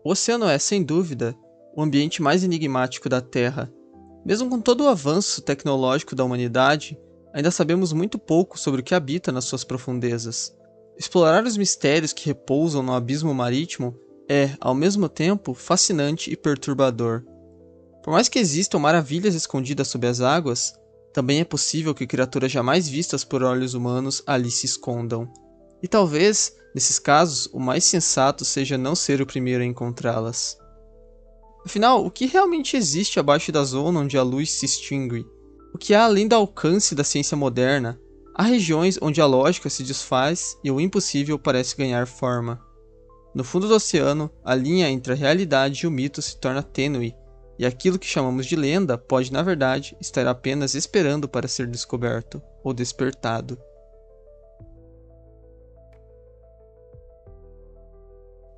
O oceano é, sem dúvida, o ambiente mais enigmático da Terra. Mesmo com todo o avanço tecnológico da humanidade, ainda sabemos muito pouco sobre o que habita nas suas profundezas. Explorar os mistérios que repousam no abismo marítimo é, ao mesmo tempo, fascinante e perturbador. Por mais que existam maravilhas escondidas sob as águas, também é possível que criaturas jamais vistas por olhos humanos ali se escondam. E talvez, nesses casos, o mais sensato seja não ser o primeiro a encontrá-las. Afinal, o que realmente existe abaixo da zona onde a luz se extingue? O que há além do alcance da ciência moderna? Há regiões onde a lógica se desfaz e o impossível parece ganhar forma. No fundo do oceano, a linha entre a realidade e o mito se torna tênue, e aquilo que chamamos de lenda pode, na verdade, estar apenas esperando para ser descoberto ou despertado.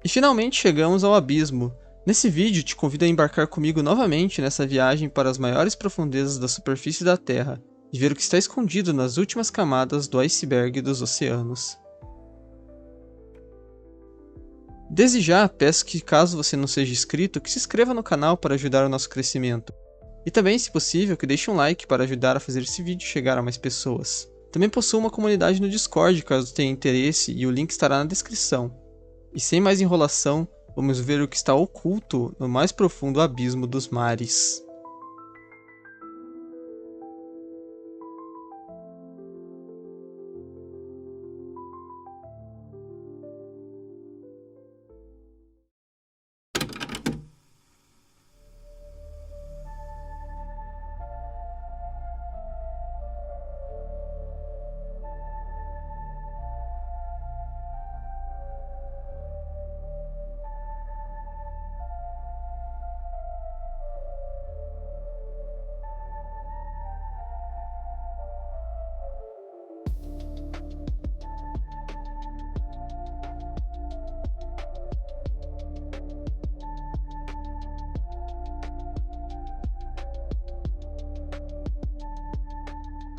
E finalmente chegamos ao abismo. Nesse vídeo te convido a embarcar comigo novamente nessa viagem para as maiores profundezas da superfície da Terra e ver o que está escondido nas últimas camadas do iceberg dos oceanos. Desde já, peço que, caso você não seja inscrito, que se inscreva no canal para ajudar o nosso crescimento. E também, se possível, que deixe um like para ajudar a fazer esse vídeo chegar a mais pessoas. Também possuo uma comunidade no Discord caso tenha interesse e o link estará na descrição. E sem mais enrolação, vamos ver o que está oculto no mais profundo abismo dos mares.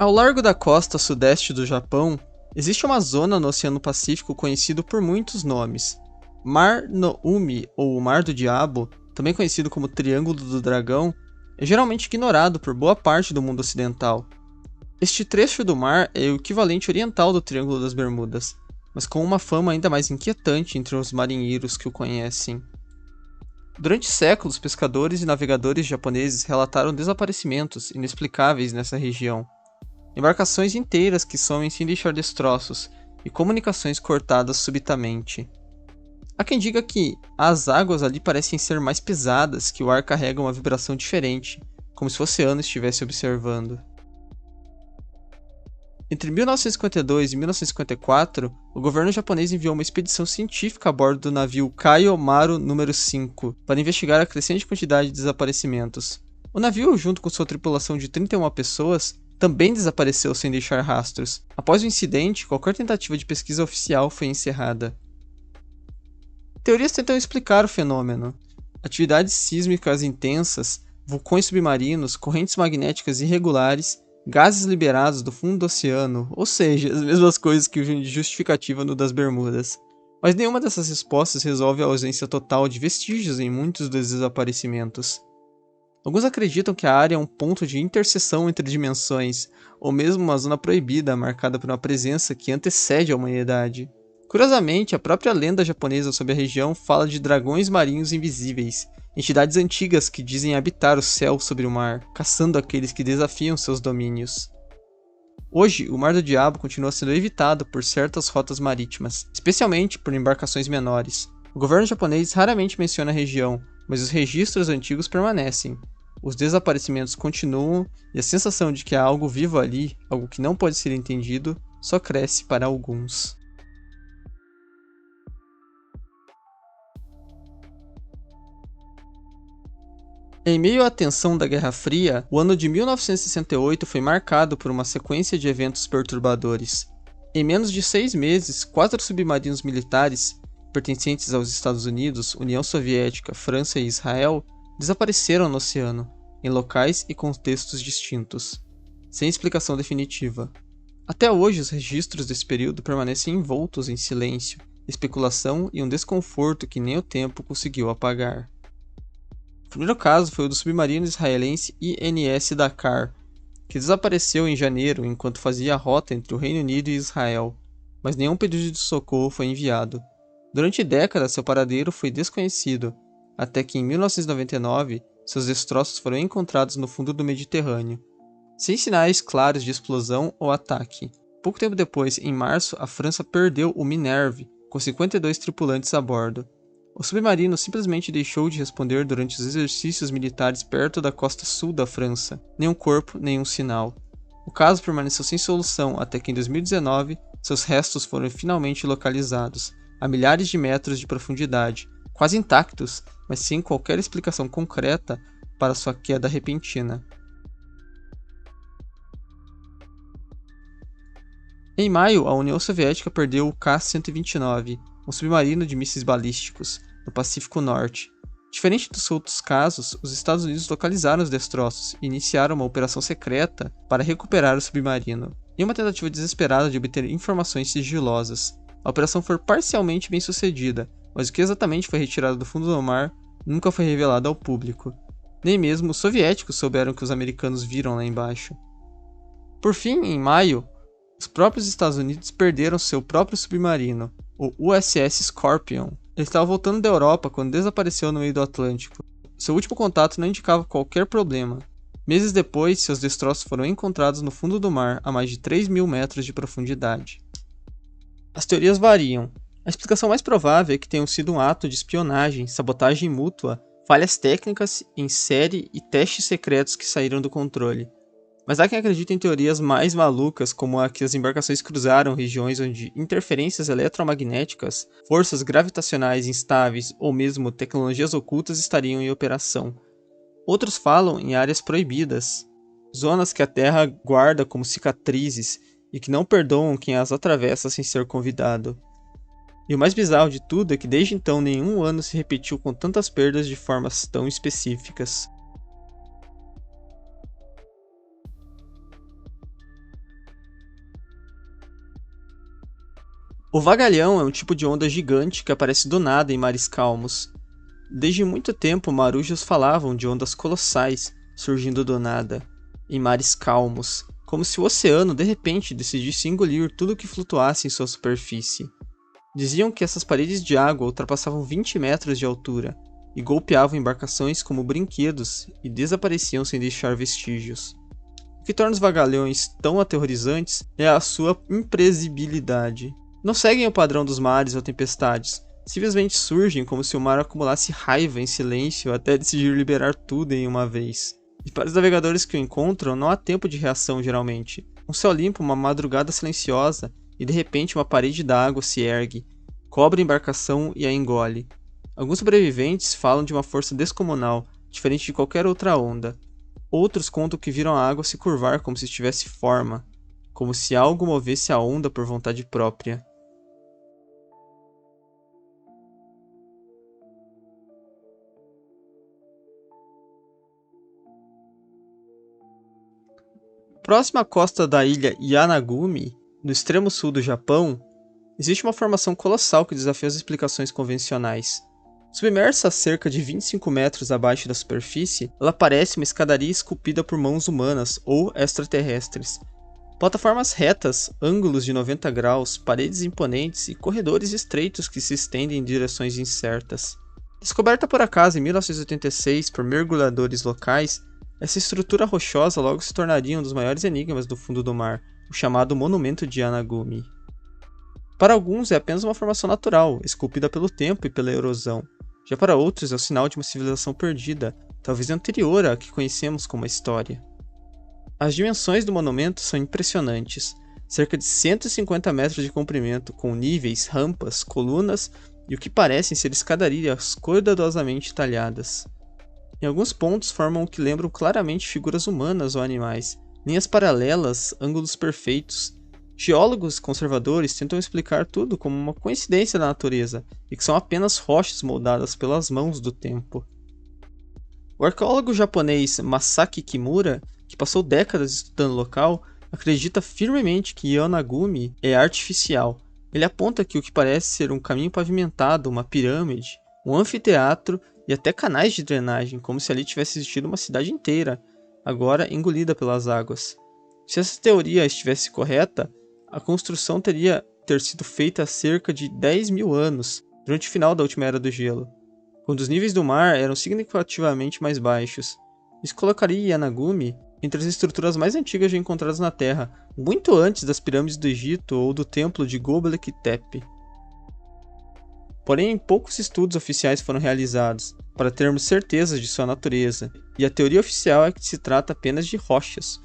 Ao largo da costa sudeste do Japão, existe uma zona no Oceano Pacífico conhecido por muitos nomes. Mar no Umi, ou Mar do Diabo, também conhecido como Triângulo do Dragão, é geralmente ignorado por boa parte do mundo ocidental. Este trecho do mar é o equivalente oriental do Triângulo das Bermudas, mas com uma fama ainda mais inquietante entre os marinheiros que o conhecem. Durante séculos, pescadores e navegadores japoneses relataram desaparecimentos inexplicáveis nessa região. Embarcações inteiras que somem sem deixar destroços, e comunicações cortadas subitamente. Há quem diga que as águas ali parecem ser mais pesadas, que o ar carrega uma vibração diferente, como se o oceano estivesse observando. Entre 1952 e 1954, o governo japonês enviou uma expedição científica a bordo do navio Kaio Maru número 5 para investigar a crescente quantidade de desaparecimentos. O navio, junto com sua tripulação de 31 pessoas, também desapareceu sem deixar rastros. Após o incidente, qualquer tentativa de pesquisa oficial foi encerrada. Teorias tentam explicar o fenômeno. Atividades sísmicas intensas, vulcões submarinos, correntes magnéticas irregulares, gases liberados do fundo do oceano, ou seja, as mesmas coisas que usam de justificativa no das Bermudas. Mas nenhuma dessas respostas resolve a ausência total de vestígios em muitos dos desaparecimentos. Alguns acreditam que a área é um ponto de interseção entre dimensões, ou mesmo uma zona proibida marcada por uma presença que antecede a humanidade. Curiosamente, a própria lenda japonesa sobre a região fala de dragões marinhos invisíveis, entidades antigas que dizem habitar o céu sobre o mar, caçando aqueles que desafiam seus domínios. Hoje, o Mar do Diabo continua sendo evitado por certas rotas marítimas, especialmente por embarcações menores. O governo japonês raramente menciona a região, mas os registros antigos permanecem. Os desaparecimentos continuam e a sensação de que há algo vivo ali, algo que não pode ser entendido, só cresce para alguns. Em meio à tensão da Guerra Fria, o ano de 1968 foi marcado por uma sequência de eventos perturbadores. Em menos de 6 meses, 4 submarinos militares, pertencentes aos Estados Unidos, União Soviética, França e Israel, desapareceram no oceano, em locais e contextos distintos, sem explicação definitiva. Até hoje, os registros desse período permanecem envoltos em silêncio, especulação e um desconforto que nem o tempo conseguiu apagar. O primeiro caso foi o do submarino israelense INS Dakar, que desapareceu em janeiro enquanto fazia a rota entre o Reino Unido e Israel, mas nenhum pedido de socorro foi enviado. Durante décadas, seu paradeiro foi desconhecido, até que em 1999 seus destroços foram encontrados no fundo do Mediterrâneo, sem sinais claros de explosão ou ataque. Pouco tempo depois, em março, a França perdeu o Minerve, com 52 tripulantes a bordo. O submarino simplesmente deixou de responder durante os exercícios militares perto da costa sul da França. Nenhum corpo, nenhum sinal. O caso permaneceu sem solução até que em 2019 seus restos foram finalmente localizados, a milhares de metros de profundidade, quase intactos, mas sem qualquer explicação concreta para sua queda repentina. Em maio, a União Soviética perdeu o K-129, um submarino de mísseis balísticos, no Pacífico Norte. Diferente dos outros casos, os Estados Unidos localizaram os destroços e iniciaram uma operação secreta para recuperar o submarino, em uma tentativa desesperada de obter informações sigilosas. A operação foi parcialmente bem sucedida, mas o que exatamente foi retirado do fundo do mar nunca foi revelado ao público. Nem mesmo os soviéticos souberam o que os americanos viram lá embaixo. Por fim, em maio, os próprios Estados Unidos perderam seu próprio submarino, o USS Scorpion. Ele estava voltando da Europa quando desapareceu no meio do Atlântico. Seu último contato não indicava qualquer problema. Meses depois, seus destroços foram encontrados no fundo do mar a mais de 3.000 metros de profundidade. As teorias variam. A explicação mais provável é que tenham sido um ato de espionagem, sabotagem mútua, falhas técnicas em série e testes secretos que saíram do controle. Mas há quem acredite em teorias mais malucas, como a que as embarcações cruzaram regiões onde interferências eletromagnéticas, forças gravitacionais instáveis ou mesmo tecnologias ocultas estariam em operação. Outros falam em áreas proibidas, zonas que a Terra guarda como cicatrizes e que não perdoam quem as atravessa sem ser convidado. E o mais bizarro de tudo é que desde então nenhum ano se repetiu com tantas perdas de formas tão específicas. O vagalhão é um tipo de onda gigante que aparece do nada em mares calmos. Desde muito tempo, marujos falavam de ondas colossais surgindo do nada, em mares calmos, como se o oceano de repente decidisse engolir tudo que flutuasse em sua superfície. Diziam que essas paredes de água ultrapassavam 20 metros de altura e golpeavam embarcações como brinquedos e desapareciam sem deixar vestígios. O que torna os vagalhões tão aterrorizantes é a sua imprevisibilidade. Não seguem o padrão dos mares ou tempestades, simplesmente surgem como se o mar acumulasse raiva em silêncio até decidir liberar tudo em uma vez. E para os navegadores que o encontram, não há tempo de reação geralmente. Um céu limpo, uma madrugada silenciosa, e de repente uma parede d'água se ergue, cobre a embarcação e a engole. Alguns sobreviventes falam de uma força descomunal, diferente de qualquer outra onda. Outros contam que viram a água se curvar como se tivesse forma, como se algo movesse a onda por vontade própria. Próxima à costa da ilha Yanagumi, no extremo sul do Japão, existe uma formação colossal que desafia as explicações convencionais. Submersa a cerca de 25 metros abaixo da superfície, ela parece uma escadaria esculpida por mãos humanas ou extraterrestres. Plataformas retas, ângulos de 90 graus, paredes imponentes e corredores estreitos que se estendem em direções incertas. Descoberta por acaso em 1986 por mergulhadores locais, essa estrutura rochosa logo se tornaria um dos maiores enigmas do fundo do mar, o chamado Monumento de Yanagumi. Para alguns é apenas uma formação natural, esculpida pelo tempo e pela erosão. Já para outros é o sinal de uma civilização perdida, talvez anterior à que conhecemos como a história. As dimensões do monumento são impressionantes, cerca de 150 metros de comprimento, com níveis, rampas, colunas e o que parecem ser escadarias cuidadosamente talhadas. Em alguns pontos formam o que lembram claramente figuras humanas ou animais, linhas paralelas, ângulos perfeitos. Geólogos conservadores tentam explicar tudo como uma coincidência da natureza e que são apenas rochas moldadas pelas mãos do tempo. O arqueólogo japonês Masaki Kimura, que passou décadas estudando o local, acredita firmemente que Yanagumi é artificial, Ele aponta que o que parece ser um caminho pavimentado, uma pirâmide, um anfiteatro e até canais de drenagem, como se ali tivesse existido uma cidade inteira, agora engolida pelas águas. Se essa teoria estivesse correta, a construção teria ter sido feita há cerca de 10 mil anos, durante o final da última era do gelo, quando os níveis do mar eram significativamente mais baixos. Isso colocaria Yanagumi entre as estruturas mais antigas já encontradas na Terra, muito antes das pirâmides do Egito ou do templo de Göbekli Tepe. Porém, poucos estudos oficiais foram realizados para termos certeza de sua natureza, e a teoria oficial é que se trata apenas de rochas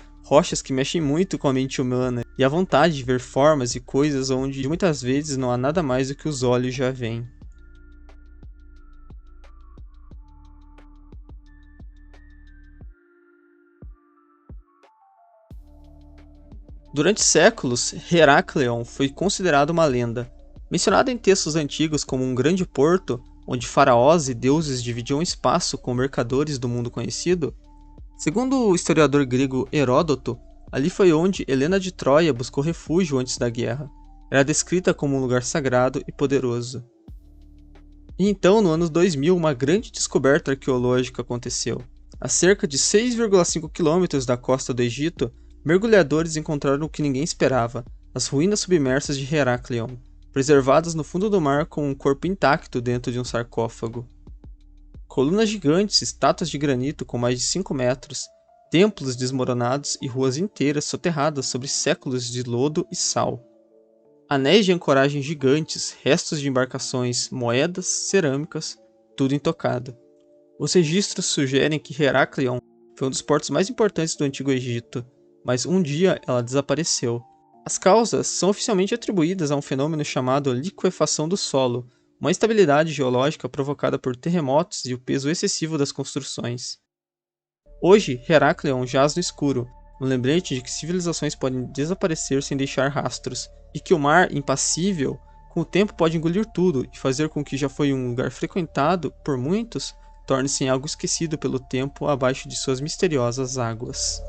que mexem muito com a mente humana e a vontade de ver formas e coisas onde muitas vezes não há nada mais do que os olhos já veem. Durante séculos, Heraklion foi considerado uma lenda. Mencionado em textos antigos como um grande porto, onde faraós e deuses dividiam espaço com mercadores do mundo conhecido, segundo o historiador grego Heródoto, ali foi onde Helena de Troia buscou refúgio antes da guerra. Era descrita como um lugar sagrado e poderoso. E então, no ano 2000, uma grande descoberta arqueológica aconteceu. A cerca de 6,5 km da costa do Egito, mergulhadores encontraram o que ninguém esperava: as ruínas submersas de Heraklion, preservadas no fundo do mar com um corpo intacto dentro de um sarcófago. Colunas gigantes, estátuas de granito com mais de 5 metros, templos desmoronados e ruas inteiras soterradas sobre séculos de lodo e sal. Anéis de ancoragem gigantes, restos de embarcações, moedas, cerâmicas, tudo intocado. Os registros sugerem que Heraklion foi um dos portos mais importantes do Antigo Egito, mas um dia ela desapareceu. As causas são oficialmente atribuídas a um fenômeno chamado liquefação do solo, uma instabilidade geológica provocada por terremotos e o peso excessivo das construções. Hoje, Heraklion jaz no escuro, um lembrete de que civilizações podem desaparecer sem deixar rastros, e que o mar, impassível, com o tempo pode engolir tudo e fazer com que já foi um lugar frequentado por muitos, torne-se em algo esquecido pelo tempo abaixo de suas misteriosas águas.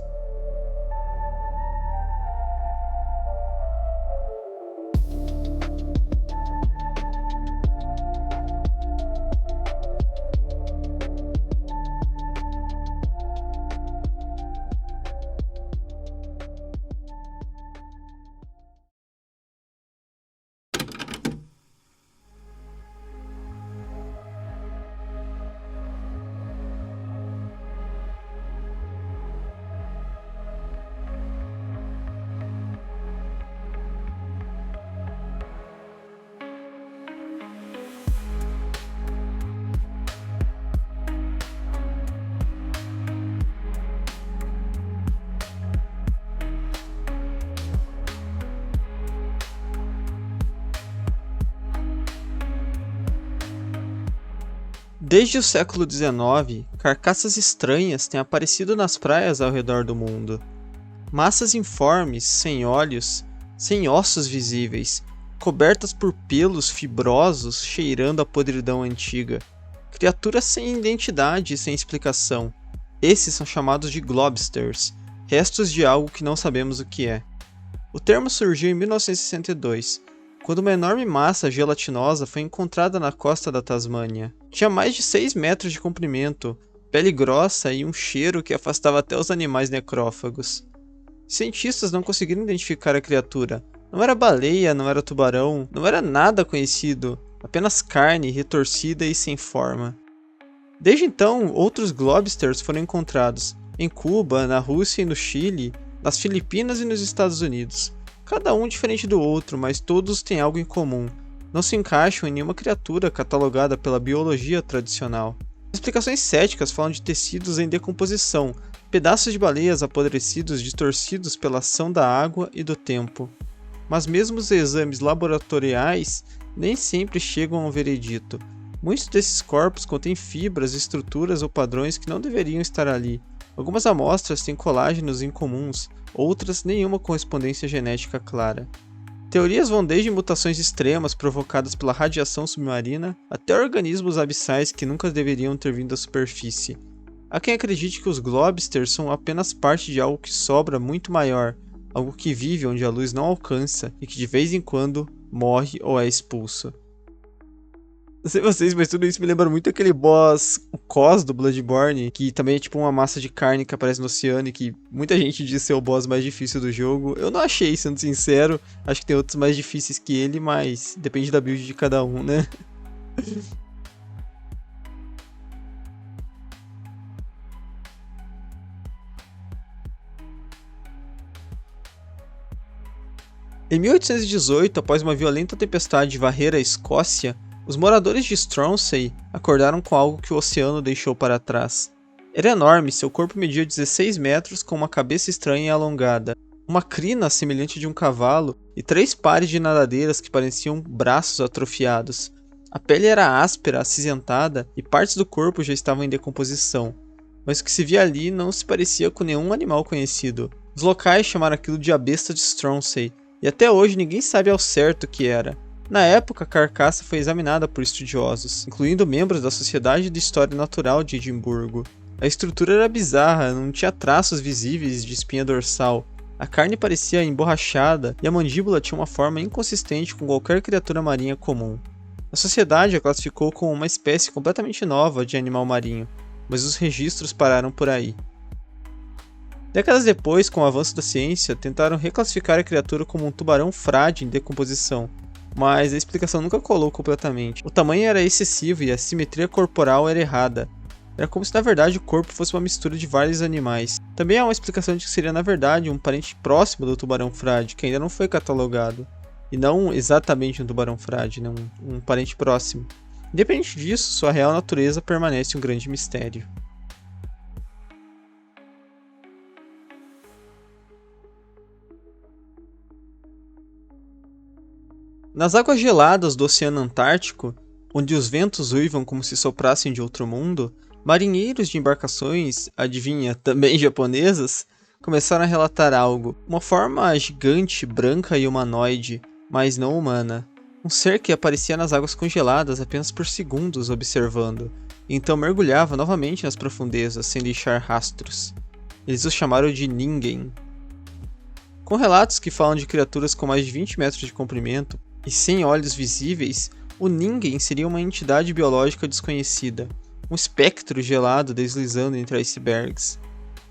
Desde o século XIX, carcaças estranhas têm aparecido nas praias ao redor do mundo. Massas informes, sem olhos, sem ossos visíveis, cobertas por pelos fibrosos cheirando a podridão antiga. Criaturas sem identidade e sem explicação. Esses são chamados de globsters, restos de algo que não sabemos o que é. O termo surgiu em 1962, quando uma enorme massa gelatinosa foi encontrada na costa da Tasmânia. Tinha mais de 6 metros de comprimento, pele grossa e um cheiro que afastava até os animais necrófagos. Cientistas não conseguiram identificar a criatura. Não era baleia, não era tubarão, não era nada conhecido, apenas carne retorcida e sem forma. Desde então, outros globsters foram encontrados, em Cuba, na Rússia e no Chile, nas Filipinas e nos Estados Unidos. Cada um diferente do outro, mas todos têm algo em comum. Não se encaixam em nenhuma criatura catalogada pela biologia tradicional. As explicações céticas falam de tecidos em decomposição, pedaços de baleias apodrecidos distorcidos pela ação da água e do tempo. Mas mesmo os exames laboratoriais nem sempre chegam a um veredito. Muitos desses corpos contêm fibras, estruturas ou padrões que não deveriam estar ali. Algumas amostras têm colágenos incomuns, outras nenhuma correspondência genética clara. Teorias vão desde mutações extremas provocadas pela radiação submarina até organismos abissais que nunca deveriam ter vindo à superfície. Há quem acredite que os globsters são apenas parte de algo que sobra muito maior, algo que vive onde a luz não alcança e que de vez em quando morre ou é expulso. Não sei vocês, mas tudo isso me lembra muito aquele boss, o Cos do Bloodborne, que também é tipo uma massa de carne que aparece no oceano e que muita gente diz ser o boss mais difícil do jogo. Eu não achei, sendo sincero, acho que tem outros mais difíceis que ele, mas depende da build de cada um, né? Em 1818, após uma violenta tempestade varrer a Escócia, os moradores de Stronsay acordaram com algo que o oceano deixou para trás. Era enorme, seu corpo media 16 metros com uma cabeça estranha e alongada, uma crina semelhante de um cavalo e 3 pares de nadadeiras que pareciam braços atrofiados. A pele era áspera, acinzentada e partes do corpo já estavam em decomposição, mas o que se via ali não se parecia com nenhum animal conhecido. Os locais chamaram aquilo de a besta de Stronsay, e até hoje ninguém sabe ao certo o que era. Na época, a carcaça foi examinada por estudiosos, incluindo membros da Sociedade de História Natural de Edimburgo. A estrutura era bizarra, não tinha traços visíveis de espinha dorsal. A carne parecia emborrachada e a mandíbula tinha uma forma inconsistente com qualquer criatura marinha comum. A sociedade a classificou como uma espécie completamente nova de animal marinho, mas os registros pararam por aí. Décadas depois, com o avanço da ciência, tentaram reclassificar a criatura como um tubarão frágil em decomposição, mas a explicação nunca colou completamente. O tamanho era excessivo e a simetria corporal era errada. Era como se na verdade o corpo fosse uma mistura de vários animais. Também há uma explicação de que seria na verdade um parente próximo do tubarão frágil, que ainda não foi catalogado. E não exatamente um tubarão frágil, né? um parente próximo. Independente disso, sua real natureza permanece um grande mistério. Nas águas geladas do Oceano Antártico, onde os ventos uivam como se soprassem de outro mundo, marinheiros de embarcações, adivinha, também japonesas, começaram a relatar algo. Uma forma gigante, branca e humanoide, mas não humana. Um ser que aparecia nas águas congeladas apenas por segundos observando, e então mergulhava novamente nas profundezas sem deixar rastros. Eles o chamaram de Ningen. Com relatos que falam de criaturas com mais de 20 metros de comprimento, e sem olhos visíveis, o Ningen seria uma entidade biológica desconhecida, um espectro gelado deslizando entre icebergs.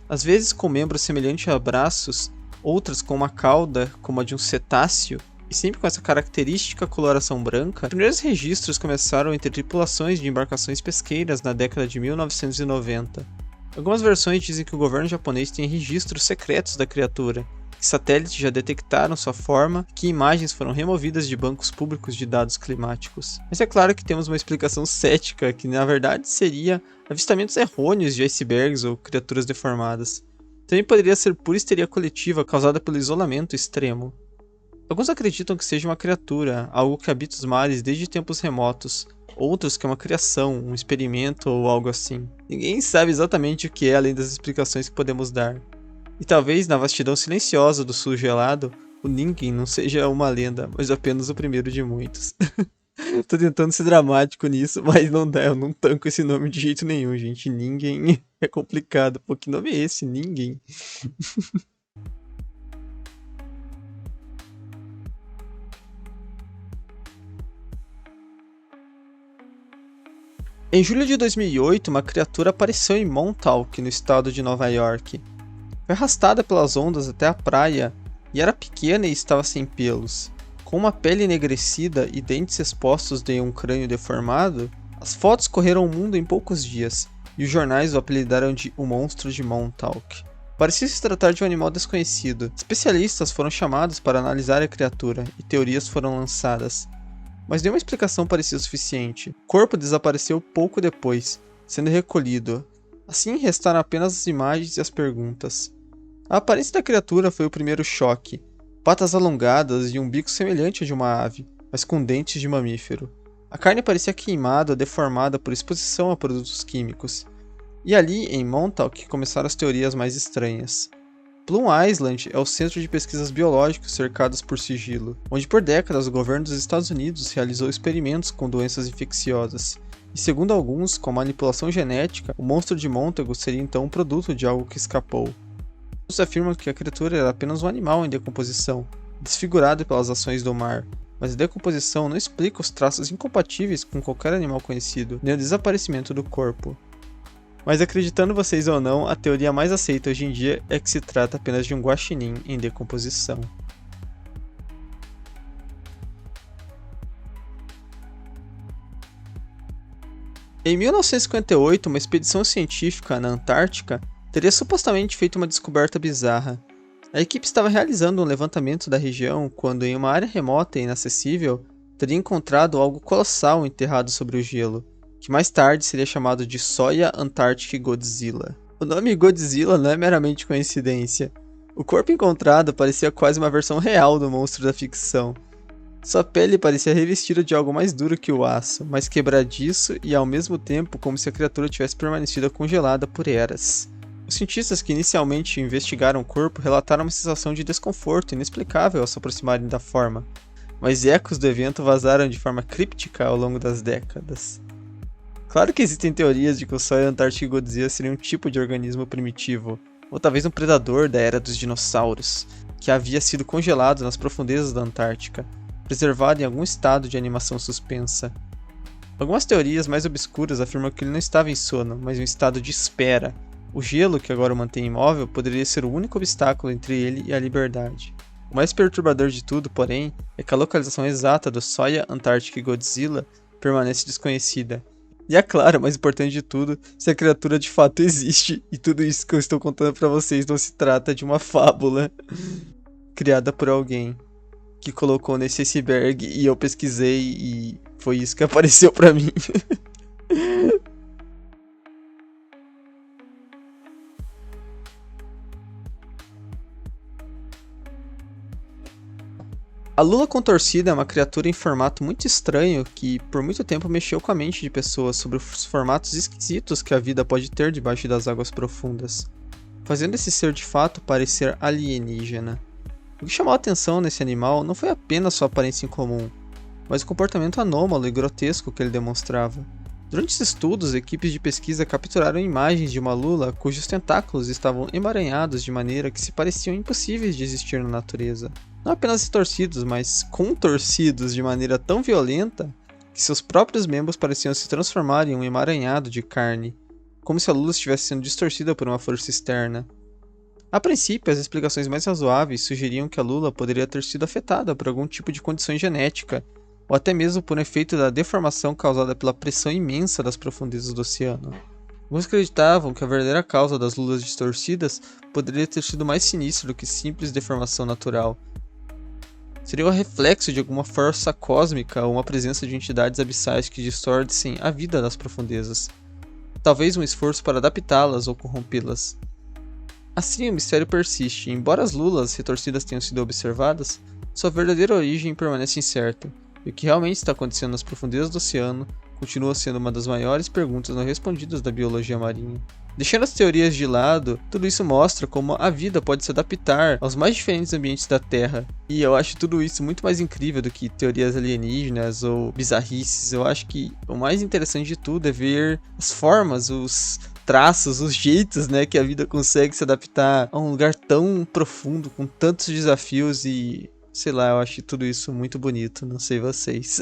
Às vezes com membros semelhantes a braços, outras com uma cauda como a de um cetáceo, e sempre com essa característica coloração branca, os primeiros registros começaram entre tripulações de embarcações pesqueiras na década de 1990. Algumas versões dizem que o governo japonês tem registros secretos da criatura, que satélites já detectaram sua forma e que imagens foram removidas de bancos públicos de dados climáticos. Mas é claro que temos uma explicação cética, que na verdade seria avistamentos errôneos de icebergs ou criaturas deformadas. Também poderia ser pura histeria coletiva causada pelo isolamento extremo. Alguns acreditam que seja uma criatura, algo que habita os mares desde tempos remotos, outros que é uma criação, um experimento ou algo assim. Ninguém sabe exatamente o que é além das explicações que podemos dar. E talvez na vastidão silenciosa do sul gelado, o Ningen não seja uma lenda, mas apenas o primeiro de muitos. Tô tentando ser dramático nisso, mas não dá, eu não tanco esse nome de jeito nenhum, gente. Ningen é complicado. Pô, que nome é esse? Ningen? Em julho de 2008, uma criatura apareceu em Montauk, no estado de Nova York. Foi arrastada pelas ondas até a praia e era pequena e estava sem pelos. Com uma pele enegrecida e dentes expostos de um crânio deformado, as fotos correram o mundo em poucos dias e os jornais o apelidaram de O Monstro de Montauk. Parecia se tratar de um animal desconhecido. Especialistas foram chamados para analisar a criatura e teorias foram lançadas. Mas nenhuma explicação parecia suficiente. O corpo desapareceu pouco depois, sendo recolhido. Assim restaram apenas as imagens e as perguntas. A aparência da criatura foi o primeiro choque. Patas alongadas e um bico semelhante ao de uma ave, mas com dentes de mamífero. A carne parecia queimada ou deformada por exposição a produtos químicos. E ali, em Montauk, começaram as teorias mais estranhas. Plum Island é o centro de pesquisas biológicas cercados por sigilo, onde por décadas o governo dos Estados Unidos realizou experimentos com doenças infecciosas. E segundo alguns, com a manipulação genética, o monstro de Montauk seria então um produto de algo que escapou. Muitos afirmam que a criatura era apenas um animal em decomposição, desfigurado pelas ações do mar, mas a decomposição não explica os traços incompatíveis com qualquer animal conhecido, nem o desaparecimento do corpo. Mas acreditando vocês ou não, a teoria mais aceita hoje em dia é que se trata apenas de um guaxinim em decomposição. Em 1958, uma expedição científica na Antártica teria supostamente feito uma descoberta bizarra. A equipe estava realizando um levantamento da região quando, em uma área remota e inacessível, teria encontrado algo colossal enterrado sobre o gelo, que mais tarde seria chamado de Soya Antarctic Godzilla. O nome Godzilla não é meramente coincidência. O corpo encontrado parecia quase uma versão real do monstro da ficção. Sua pele parecia revestida de algo mais duro que o aço, mais quebradiço e ao mesmo tempo como se a criatura tivesse permanecido congelada por eras. Os cientistas que inicialmente investigaram o corpo relataram uma sensação de desconforto inexplicável ao se aproximarem da forma, mas ecos do evento vazaram de forma críptica ao longo das décadas. Claro que existem teorias de que o Soya Antarctic Godzilla seria um tipo de organismo primitivo, ou talvez um predador da era dos dinossauros, que havia sido congelado nas profundezas da Antártica, preservado em algum estado de animação suspensa. Algumas teorias mais obscuras afirmam que ele não estava em sono, mas em um estado de espera. O gelo, que agora o mantém imóvel, poderia ser o único obstáculo entre ele e a liberdade. O mais perturbador de tudo, porém, é que a localização exata do Soya Antarctic Godzilla permanece desconhecida. E é claro, mais importante de tudo, se a criatura de fato existe, e tudo isso que eu estou contando para vocês não se trata de uma fábula criada por alguém que colocou nesse iceberg e eu pesquisei e foi isso que apareceu pra mim. A lula contorcida é uma criatura em formato muito estranho que por muito tempo mexeu com a mente de pessoas sobre os formatos esquisitos que a vida pode ter debaixo das águas profundas, fazendo esse ser de fato parecer alienígena. O que chamou a atenção nesse animal não foi apenas sua aparência incomum, mas o comportamento anômalo e grotesco que ele demonstrava. Durante os estudos, equipes de pesquisa capturaram imagens de uma lula cujos tentáculos estavam emaranhados de maneira que se pareciam impossíveis de existir na natureza. Não apenas retorcidos, mas contorcidos de maneira tão violenta que seus próprios membros pareciam se transformar em um emaranhado de carne, como se a lula estivesse sendo distorcida por uma força externa. A princípio, as explicações mais razoáveis sugeriam que a lula poderia ter sido afetada por algum tipo de condição genética, ou até mesmo por um efeito da deformação causada pela pressão imensa das profundezas do oceano. Alguns acreditavam que a verdadeira causa das lulas distorcidas poderia ter sido mais sinistra do que simples deformação natural. Seria o reflexo de alguma força cósmica ou uma presença de entidades abissais que distorcem a vida das profundezas. Talvez um esforço para adaptá-las ou corrompê-las. Assim, o mistério persiste, e embora as lulas retorcidas tenham sido observadas, sua verdadeira origem permanece incerta, e o que realmente está acontecendo nas profundezas do oceano continua sendo uma das maiores perguntas não respondidas da biologia marinha. Deixando as teorias de lado, tudo isso mostra como a vida pode se adaptar aos mais diferentes ambientes da Terra, e eu acho tudo isso muito mais incrível do que teorias alienígenas ou bizarrices. Eu acho que o mais interessante de tudo é ver as formas, os traços, os jeitos, né, que a vida consegue se adaptar a um lugar tão profundo, com tantos desafios e, sei lá, eu acho tudo isso muito bonito, não sei vocês.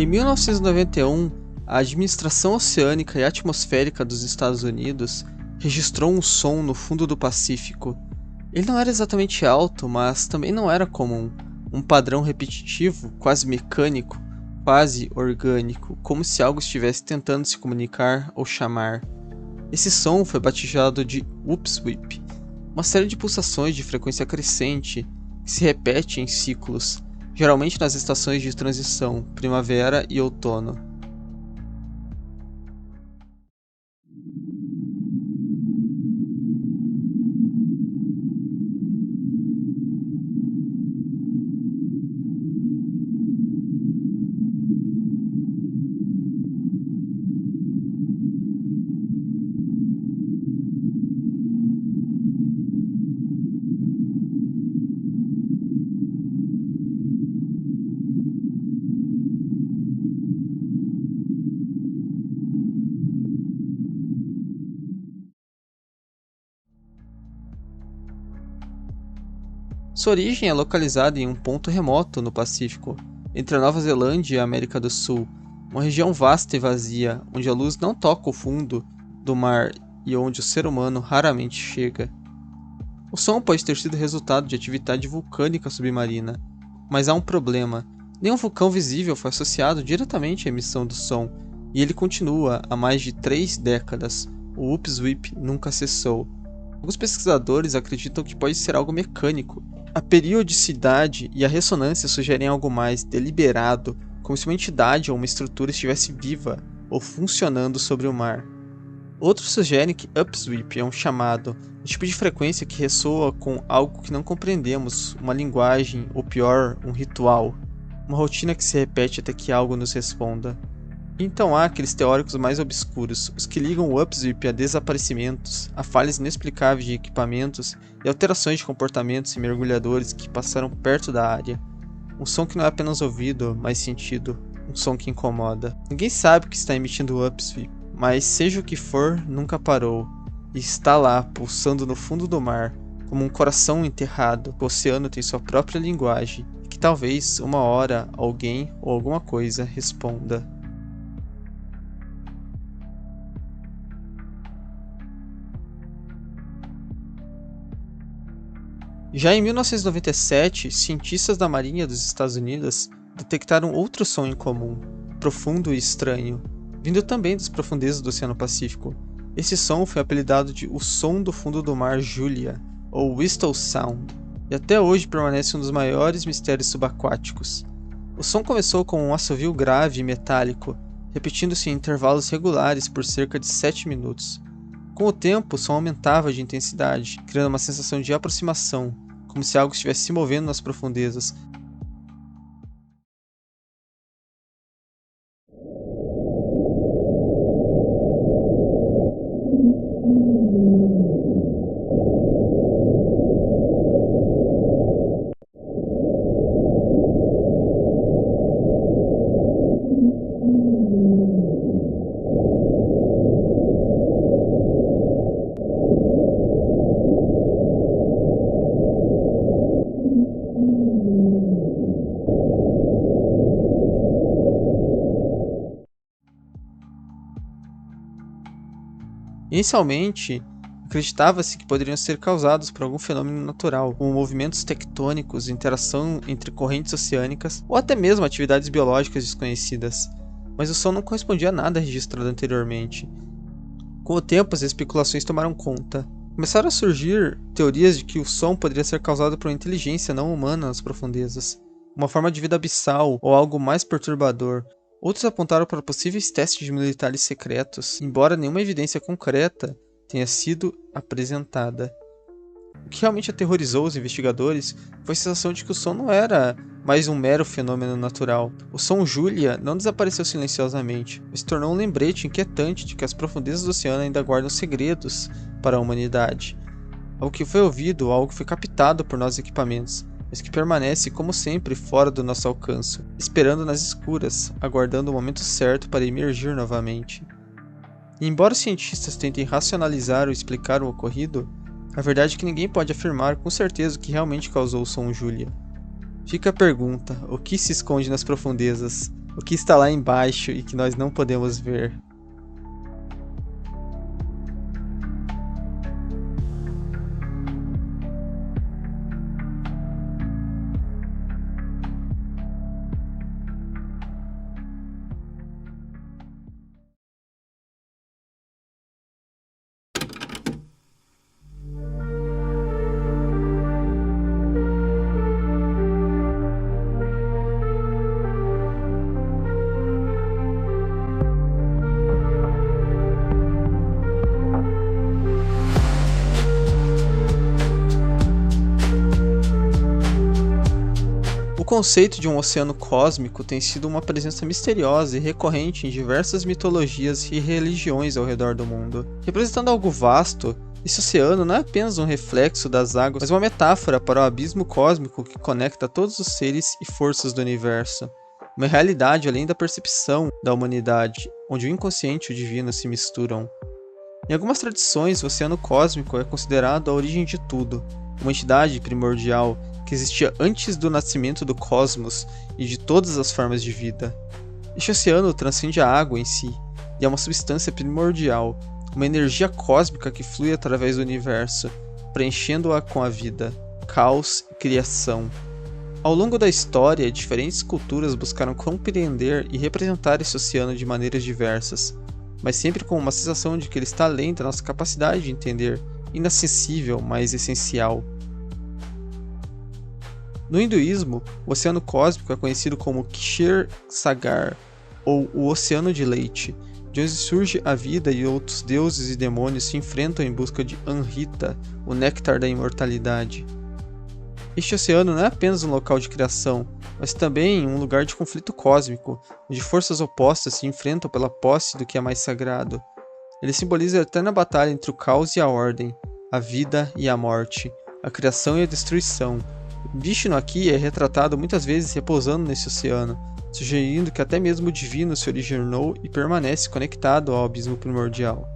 Em 1991, a Administração Oceânica e Atmosférica dos Estados Unidos registrou um som no fundo do Pacífico. Ele não era exatamente alto, mas também não era comum. Um padrão repetitivo, quase mecânico, quase orgânico, como se algo estivesse tentando se comunicar ou chamar. Esse som foi batizado de upsweep, uma série de pulsações de frequência crescente que se repete em ciclos, geralmente nas estações de transição, primavera e outono. Sua origem é localizada em um ponto remoto no Pacífico, entre a Nova Zelândia e a América do Sul, uma região vasta e vazia, onde a luz não toca o fundo do mar e onde o ser humano raramente chega. O som pode ter sido resultado de atividade vulcânica submarina, mas há um problema: nenhum vulcão visível foi associado diretamente à emissão do som, e ele continua há mais de 3 décadas. O upsweep nunca cessou. Alguns pesquisadores acreditam que pode ser algo mecânico. A periodicidade e a ressonância sugerem algo mais deliberado, como se uma entidade ou uma estrutura estivesse viva ou funcionando sobre o mar. Outros sugerem que upsweep é um chamado, um tipo de frequência que ressoa com algo que não compreendemos, uma linguagem, ou pior, um ritual, uma rotina que se repete até que algo nos responda. Então há aqueles teóricos mais obscuros, os que ligam o upsweep a desaparecimentos, a falhas inexplicáveis de equipamentos e alterações de comportamentos em mergulhadores que passaram perto da área. Um som que não é apenas ouvido, mas sentido, um som que incomoda. Ninguém sabe o que está emitindo o upsweep, mas seja o que for, nunca parou, e está lá, pulsando no fundo do mar, como um coração enterrado. O oceano tem sua própria linguagem, e que talvez, uma hora, alguém ou alguma coisa responda. Já em 1997, cientistas da Marinha dos Estados Unidos detectaram outro som incomum, profundo e estranho, vindo também das profundezas do Oceano Pacífico. Esse som foi apelidado de o Som do Fundo do Mar Julia, ou Whistle Sound, e até hoje permanece um dos maiores mistérios subaquáticos. O som começou com um assovio grave e metálico, repetindo-se em intervalos regulares por cerca de 7 minutos. Com o tempo, o som aumentava de intensidade, criando uma sensação de aproximação, como se algo estivesse se movendo nas profundezas. Inicialmente, acreditava-se que poderiam ser causados por algum fenômeno natural, como movimentos tectônicos, interação entre correntes oceânicas ou até mesmo atividades biológicas desconhecidas, mas o som não correspondia a nada registrado anteriormente. Com o tempo, as especulações tomaram conta. Começaram a surgir teorias de que o som poderia ser causado por uma inteligência não humana nas profundezas, uma forma de vida abissal ou algo mais perturbador. Outros apontaram para possíveis testes de militares secretos, embora nenhuma evidência concreta tenha sido apresentada. O que realmente aterrorizou os investigadores foi a sensação de que o som não era mais um mero fenômeno natural. O som Julia não desapareceu silenciosamente, mas se tornou um lembrete inquietante de que as profundezas do oceano ainda guardam segredos para a humanidade. Algo que foi ouvido, algo que foi captado por nossos equipamentos, mas que permanece, como sempre, fora do nosso alcance, esperando nas escuras, aguardando o momento certo para emergir novamente. E embora os cientistas tentem racionalizar ou explicar o ocorrido, a verdade é que ninguém pode afirmar com certeza o que realmente causou o som Julia. Fica a pergunta: o que se esconde nas profundezas? O que está lá embaixo e que nós não podemos ver. O conceito de um oceano cósmico tem sido uma presença misteriosa e recorrente em diversas mitologias e religiões ao redor do mundo. Representando algo vasto, esse oceano não é apenas um reflexo das águas, mas uma metáfora para o abismo cósmico que conecta todos os seres e forças do universo. Uma realidade além da percepção da humanidade, onde o inconsciente e o divino se misturam. Em algumas tradições, o oceano cósmico é considerado a origem de tudo, uma entidade primordial que existia antes do nascimento do cosmos e de todas as formas de vida. Este oceano transcende a água em si, e é uma substância primordial, uma energia cósmica que flui através do universo, preenchendo-a com a vida, caos e criação. Ao longo da história, diferentes culturas buscaram compreender e representar esse oceano de maneiras diversas, mas sempre com uma sensação de que ele está além da nossa capacidade de entender, inacessível, mas essencial. No hinduísmo, o oceano cósmico é conhecido como Kshir Sagar, ou o Oceano de Leite, de onde surge a vida e outros deuses e demônios se enfrentam em busca de Amrita, o néctar da imortalidade. Este oceano não é apenas um local de criação, mas também um lugar de conflito cósmico, onde forças opostas se enfrentam pela posse do que é mais sagrado. Ele simboliza a eterna batalha entre o caos e a ordem, a vida e a morte, a criação e a destruição. Vishnu aqui é retratado muitas vezes repousando nesse oceano, sugerindo que até mesmo o divino se originou e permanece conectado ao abismo primordial.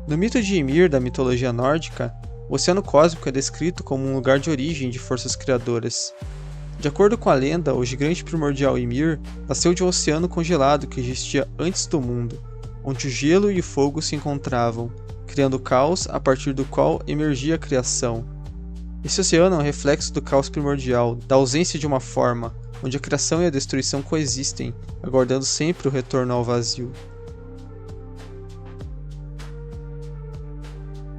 No mito de Ymir da mitologia nórdica, o oceano cósmico é descrito como um lugar de origem de forças criadoras. De acordo com a lenda, o gigante primordial Ymir nasceu de um oceano congelado que existia antes do mundo, onde o gelo e o fogo se encontravam, criando o caos a partir do qual emergia a criação. Esse oceano é um reflexo do caos primordial, da ausência de uma forma, onde a criação e a destruição coexistem, aguardando sempre o retorno ao vazio.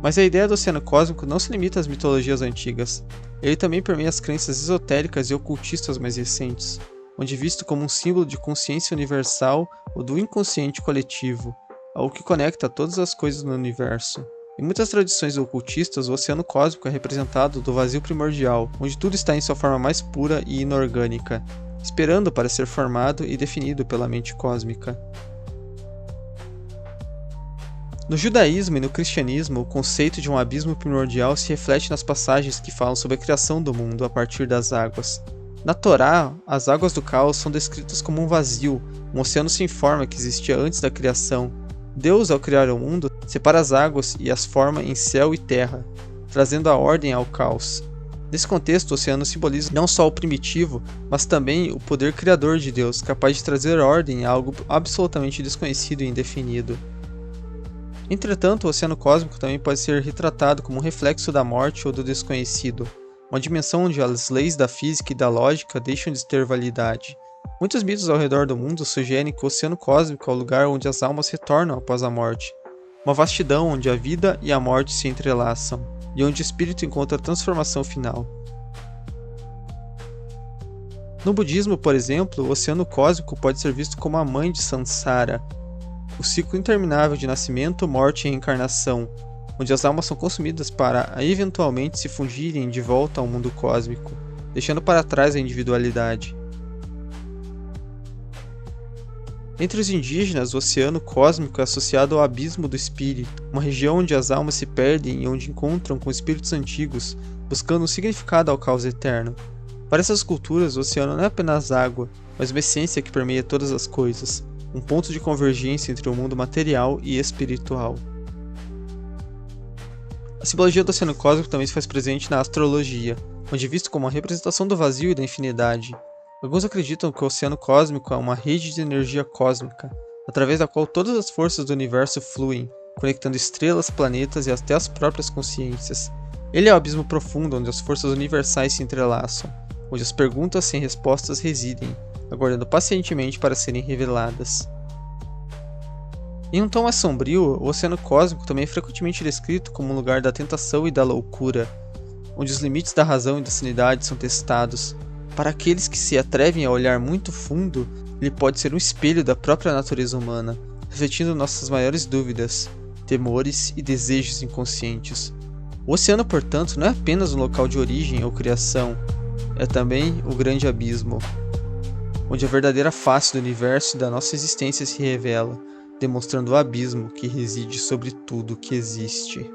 Mas a ideia do oceano cósmico não se limita às mitologias antigas. Ele também permeia as crenças esotéricas e ocultistas mais recentes, onde é visto como um símbolo de consciência universal ou do inconsciente coletivo, algo que conecta todas as coisas no universo. Em muitas tradições ocultistas, o oceano cósmico é representado do vazio primordial, onde tudo está em sua forma mais pura e inorgânica, esperando para ser formado e definido pela mente cósmica. No judaísmo e no cristianismo, o conceito de um abismo primordial se reflete nas passagens que falam sobre a criação do mundo a partir das águas. Na Torá, as águas do caos são descritas como um vazio, um oceano sem forma que existia antes da criação. Deus, ao criar o mundo, separa as águas e as forma em céu e terra, trazendo a ordem ao caos. Nesse contexto, o oceano simboliza não só o primitivo, mas também o poder criador de Deus, capaz de trazer ordem a algo absolutamente desconhecido e indefinido. Entretanto, o oceano cósmico também pode ser retratado como um reflexo da morte ou do desconhecido, uma dimensão onde as leis da física e da lógica deixam de ter validade. Muitos mitos ao redor do mundo sugerem que o oceano cósmico é o lugar onde as almas retornam após a morte, uma vastidão onde a vida e a morte se entrelaçam, e onde o espírito encontra a transformação final. No budismo, por exemplo, o oceano cósmico pode ser visto como a mãe de Samsara, o ciclo interminável de nascimento, morte e reencarnação, onde as almas são consumidas para eventualmente se fundirem de volta ao mundo cósmico, deixando para trás a individualidade. Entre os indígenas, o oceano cósmico é associado ao abismo do espírito, uma região onde as almas se perdem e onde encontram com espíritos antigos, buscando um significado ao caos eterno. Para essas culturas, o oceano não é apenas água, mas uma essência que permeia todas as coisas, um ponto de convergência entre o mundo material e espiritual. A simbologia do oceano cósmico também se faz presente na astrologia, onde é visto como uma representação do vazio e da infinidade. Alguns acreditam que o oceano cósmico é uma rede de energia cósmica, através da qual todas as forças do universo fluem, conectando estrelas, planetas e até as próprias consciências. Ele é o abismo profundo onde as forças universais se entrelaçam, onde as perguntas sem respostas residem, aguardando pacientemente para serem reveladas. Em um tom mais sombrio, o oceano cósmico também é frequentemente descrito como um lugar da tentação e da loucura, onde os limites da razão e da sanidade são testados. Para aqueles que se atrevem a olhar muito fundo, ele pode ser um espelho da própria natureza humana, refletindo nossas maiores dúvidas, temores e desejos inconscientes. O oceano, portanto, não é apenas um local de origem ou criação, é também o grande abismo, onde a verdadeira face do universo e da nossa existência se revela, demonstrando o abismo que reside sobre tudo que existe.